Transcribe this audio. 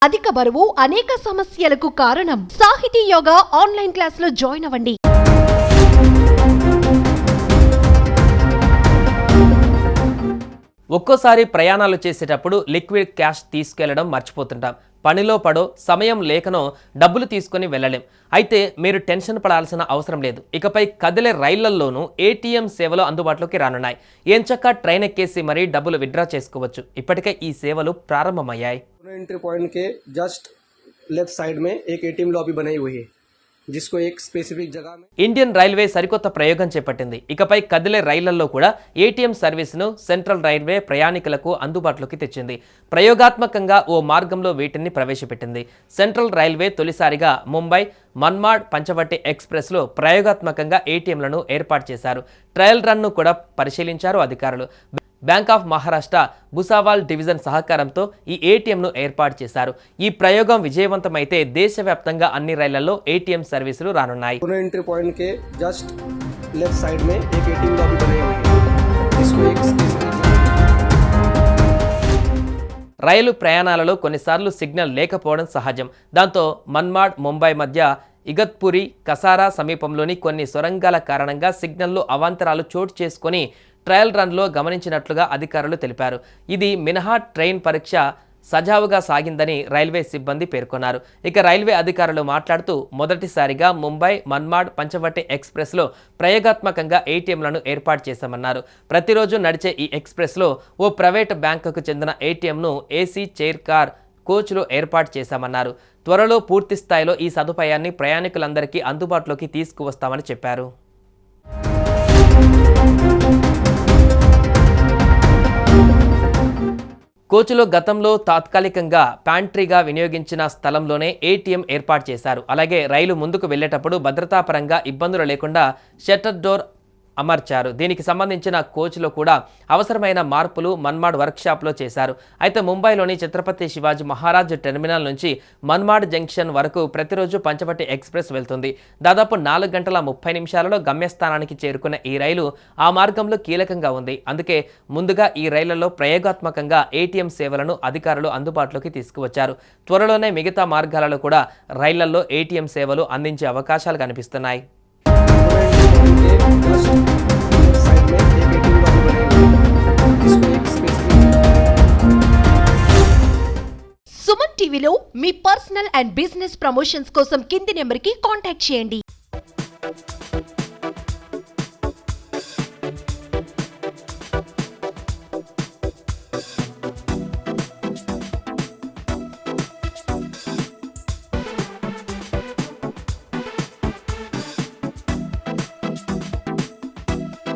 అధిక బరువు అనేక సమస్యలకు కారణం. సాహితీ యోగా ఆన్లైన్ క్లాసులో జాయిన్ అవ్వండి. ఒక్కోసారి ప్రయాణాలు చేసేటప్పుడు లిక్విడ్ క్యాష్ తీసుకెళ్లడం మర్చిపోతుంటాం. పనిలో పడో సమయం లేకనో డబ్బులు తీసుకొని వెళ్ళలేం. అయితే మీరు టెన్షన్ పడాల్సిన అవసరం లేదు. ఇకపై కదిలే రైళ్లలోనూ ఏటీఎం సేవలు అందుబాటులోకి రానున్నాయి. ఎంచక్కా ట్రైన్ ఎక్కేసి మరీ డబ్బులు విత్డ్రా చేసుకోవచ్చు. ఇప్పటికే ఈ సేవలు ప్రారంభమయ్యాయి. एंट्री पॉइंट के जस्ट लेफ्ट साइड में एक एटीएम लॉबी बनाई हुई है जिसको एक स्पेसिफिक जगह में ఇండియన్ రైల్వే సరికొత్త ప్రయోగం చేపట్టింది. ఇకపై కదిలే రైళ్లలో కూడా ఏటీఎం సర్వీసును సెంట్రల్ రైల్వే ప్రయాణికులకు అందుబాటులోకి తెచ్చింది. ప్రయోగాత్మకంగా ఓ మార్గంలో వీటిని ప్రవేశపెట్టింది. సెంట్రల్ రైల్వే తొలిసారిగా ముంబై మన్మాడ్ పంచవటి ఎక్స్ప్రెస్లో ప్రయోగాత్మకంగా ఏటీఎంలను ఏర్పాటు చేశారు. ట్రయల్ రన్ను కూడా పరిశీలించారు అధికారులు. బ్యాంక్ ఆఫ్ మహారాష్ట్ర భుసావాల్ డివిజన్ సహకారంతో ఈ ఏటీఎంను ఏర్పాటు చేశారు. ఈ ప్రయోగం విజయవంతమైతే దేశవ్యాప్తంగా అన్ని రైళ్లలో ఏటీఎం సర్వీసులు రానున్నాయి. एंट्री पॉइंट के जस्ट लेफ्ट साइड में एक एटीएम लॉबी बनाई हुई है जिसको एक स्पेसिफिक రైలు ప్రయాణాలలో కొన్నిసార్లు సిగ్నల్ లేకపోవడం సహజం. దాంతో మన్మాడ్ ముంబై మధ్య ఇగత్పురి కసారా సమీపంలోని కొన్ని సొరంగాల కారణంగా సిగ్నల్లో అవాంతరాలు చోటు చేసుకొని ట్రయల్ రన్లో గమనించినట్లుగా అధికారులు తెలిపారు. ఇది మినహా ట్రైన్ పరీక్ష సజావుగా సాగిందని రైల్వే సిబ్బంది పేర్కొన్నారు. ఇక రైల్వే అధికారులు మాట్లాడుతూ మొదటిసారిగా ముంబై మన్మాడ్ పంచవటి ఎక్స్ప్రెస్లో ప్రయోగాత్మకంగా ఏటీఎంలను ఏర్పాటు చేశామన్నారు. ప్రతిరోజు నడిచే ఈ ఎక్స్ప్రెస్లో ఓ ప్రైవేట్ బ్యాంకుకు చెందిన ఏటీఎంను ఏసీ చైర్ కార్ కోచ్లో ఏర్పాటు చేశామన్నారు. త్వరలో పూర్తి స్థాయిలో ఈ సదుపాయాన్ని ప్రయాణికులందరికీ అందుబాటులోకి తీసుకువస్తామని చెప్పారు. కోచ్లో గతంలో తాత్కాలికంగా ప్యాంట్రీగా వినియోగించిన స్థలంలోనే ఏటీఎం ఏర్పాటు చేశారు. అలాగే రైలు ముందుకు వెళ్లేటప్పుడు భద్రతాపరంగా ఇబ్బందులు లేకుండా షట్టర్ డోర్ అమర్చారు. దీనికి సంబంధించిన కోచ్లో కూడా అవసరమైన మార్పులు మన్మాడ్ వర్క్షాప్లో చేశారు. అయితే ముంబైలోని ఛత్రపతి శివాజీ మహారాజ్ టెర్మినల్ నుంచి మన్మాడ్ జంక్షన్ వరకు ప్రతిరోజు పంచవటి ఎక్స్ప్రెస్ వెళ్తుంది. దాదాపు 4 గంటల 30 నిమిషాలలో గమ్యస్థానానికి చేరుకున్న ఈ రైలు ఆ మార్గంలో కీలకంగా ఉంది. అందుకే ముందుగా ఈ రైళ్లలో ప్రయోగాత్మకంగా ఏటీఎం సేవలను అధికారులు అందుబాటులోకి తీసుకువచ్చారు. త్వరలోనే మిగతా మార్గాలలో కూడా రైళ్లలో ఏటీఎం సేవలు అందించే అవకాశాలు కనిపిస్తున్నాయి. సుమన్ టీవీలో మీ పర్సనల్ అండ్ బిజినెస్ ప్రమోషన్స్ కోసం కింది నెంబర్కి కాంటాక్ట్ చేయండి.